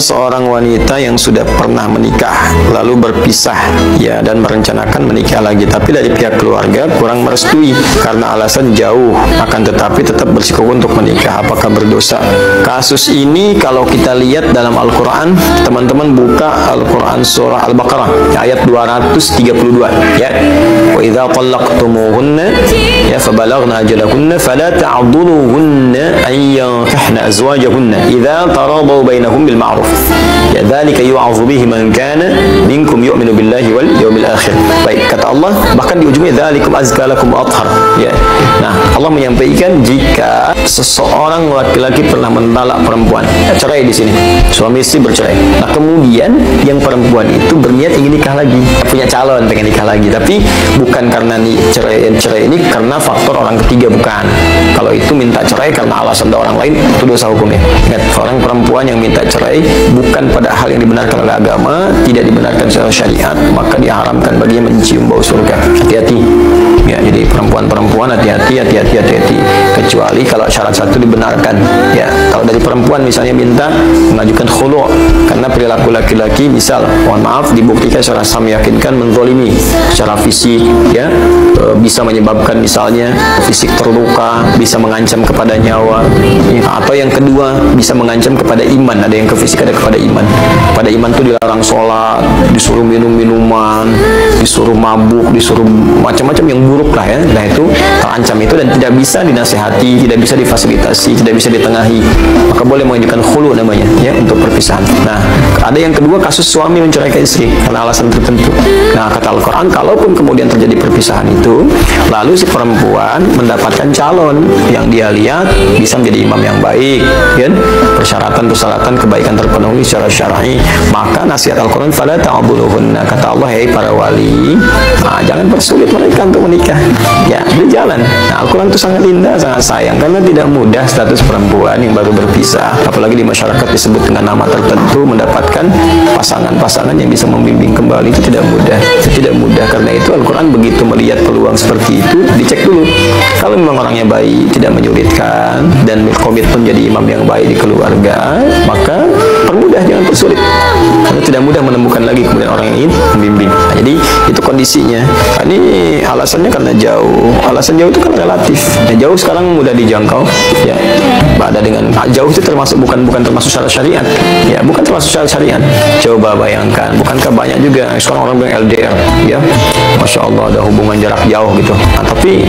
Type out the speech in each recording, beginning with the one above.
seorang wanita yang sudah pernah menikah lalu berpisah ya dan merencanakan menikah lagi, tapi dari pihak keluarga kurang merestui karena alasan jauh, akan tetapi tetap bersikukuh untuk menikah, apakah berdosa? Kasus ini kalau kita lihat dalam Al-Quran, teman-teman buka Al-Quran surah Al-Baqarah ayat 232 ya. Wa idza talaqtumuhunna ya fabalaghna ajalahunna fala ta'dhuluhunna an yankihna azwajahunna idza taradaw bainahum bil ma'ruf ya dzalika yu'adzu bihi man kana minkum yu'minu billahi wal yawmil akhir. Baik, kata Allah bahkan di ujungnya dzalikum azka lakum athhar ya. Nah, Allah menyampaikan jika seseorang laki-laki pernah mentalak perempuan, ya, cerai di sini, suami istri bercerai. Nah, kemudian yang perempuan itu berniat ingin nikah lagi, punya calon pengen nikah lagi, tapi bukan karena cerai ini karena faktor orang ketiga, bukan. Kalau itu minta cerai karena alasan orang lain, itu dosa hukumnya. Ingat, orang perempuan yang minta cerai bukan pada hal yang dibenarkan oleh agama, tidak dibenarkan secara syariat, maka diharamkan baginya mencium bau surga. Hati-hati ya, jadi perempuan-perempuan hati-hati, kecuali kalau syarat satu dibenarkan ya. Kalau dari perempuan misalnya minta mengajukan khulu' karena perilaku laki-laki, misal mohon maaf dibuktikan secara meyakinkan menzalimi secara fisik ya, bisa menyebabkan misalnya fisik terluka, bisa mengancam kepada nyawa ya. Atau yang kedua bisa mengancam kepada iman, ada yang ke fisik ada kepada iman. Pada iman itu dilarang sholat, disuruh minum minuman, disuruh mabuk, disuruh macam-macam yang buruk lah ya. Nah itu terancam itu dan tidak bisa dinasihati, tidak bisa difasilitasi, tidak bisa ditengahi, maka boleh mengajukan khulu namanya ya, untuk perpisahan. Nah, ada yang kedua kasus suami menceraikan istri karena alasan tertentu. Nah, kata Al-Quran, kalaupun kemudian terjadi perpisahan itu, lalu si perempuan mendapatkan calon yang dia lihat bisa menjadi imam yang baik kan, persyaratan kebaikan terpenuhi secara syar'i, maka nasihat Al-Quran fala ta'dhuluhunna, kata Allah, hei para wali, nah, jangan persulit mereka untuk menikah ya, berjalan. Nah, Al-Quran itu sangat indah, sangat sayang, karena tidak mudah status perempuan yang baru berpisah, apalagi di masyarakat disebut dengan nama tertentu, mendapatkan pasangan-pasangan yang bisa membimbing kembali, itu tidak mudah. Karena itu Al-Quran begitu melihat peluang seperti itu, dicek dulu. Kalau memang orangnya baik, tidak menyulitkan, dan komitmen jadi imam yang baik di keluarga, maka permudah, jangan persulit, karena tidak mudah menemukan lagi kemudian orang yang ingin membimbing. Nah, jadi itu kondisinya. Nah, ini alasannya karena jauh. Alasan jauh itu kan relatif ya, jauh sekarang mudah dijangkau ya. Beda dengan jauh itu termasuk bukan termasuk syarat syariat ya, bukan termasuk syarat syariat. Coba bayangkan, bukankah banyak juga sekarang orang bilang LDR ya, Masya Allah ada hubungan jarak jauh gitu. Nah, tapi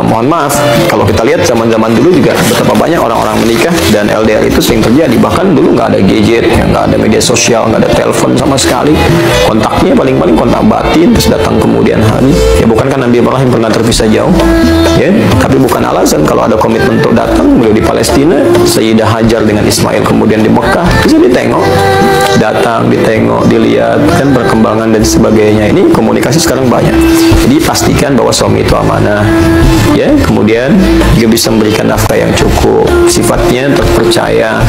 mohon maaf, kalau kita lihat zaman-zaman dulu juga betapa banyak orang-orang menikah dan LDR itu sering terjadi. Bahkan dulu nggak ada gadget ya, nggak ada media sosial, nggak ada telepon sama sekali, kontaknya paling-paling kontak batin, terus datang kemudian hari ya. Bukankah Nabi Ibrahim pernah terpisah jauh ya, tapi bukan alasan. Kalau ada komitmen untuk datang, beliau di Palestina, Sayyidah Hajar dengan Ismail kemudian di Mekah, bisa ditengok, datang, ditengok, dilihat kan perkembangan dan sebagainya. Ini komunikasi sekarang banyak. Jadi pastikan bahwa suami itu amanah ya, kemudian juga bisa memberikan nafkah yang cukup, sifatnya terpercaya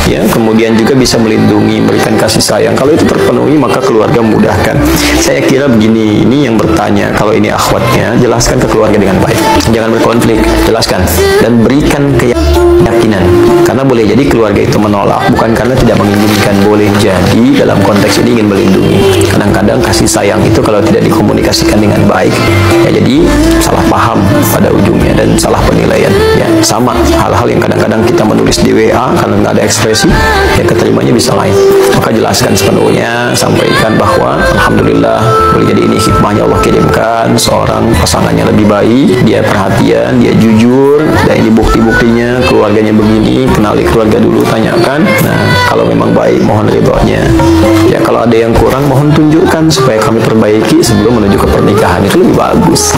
ya, kemudian juga bisa melindungi, memberikan kasih sayang. Kalau itu terpenuhi, maka keluarga memudahkan. Saya kira begini, ini yang bertanya, kalau ini akhwatnya, jelaskan ke keluarga dengan baik, jangan berkonflik, jelaskan dan berikan keyakinan, karena boleh jadi keluarga itu menolak bukan karena tidak menginginkan, boleh jadi dalam konteks ini ingin melindungi. Kadang-kadang kasih sayang itu kalau tidak dikomunikasikan dengan baik ya, jadi salah paham pada ujungnya dan salah penilaian ya. Sama hal-hal yang kadang-kadang kita menulis di WA karena nggak ada ekspresi ya, keterimanya bisa lain. Maka jelaskan sepenuhnya, sampaikan bahwa alhamdulillah boleh jadi ini hikmahnya Allah kirimkan seorang pasangannya lebih baik, dia perhatian, dia jujur, dan ini bukti-buktinya, keluarganya begini, kenali keluarga dulu, tanyakan. Nah, kalau memang baik, mohon ridhonya ya. Kalau ada yang kurang, mohon tunjukkan supaya kami perbaiki sebelum menuju ke pernikahan, itu lebih bagus.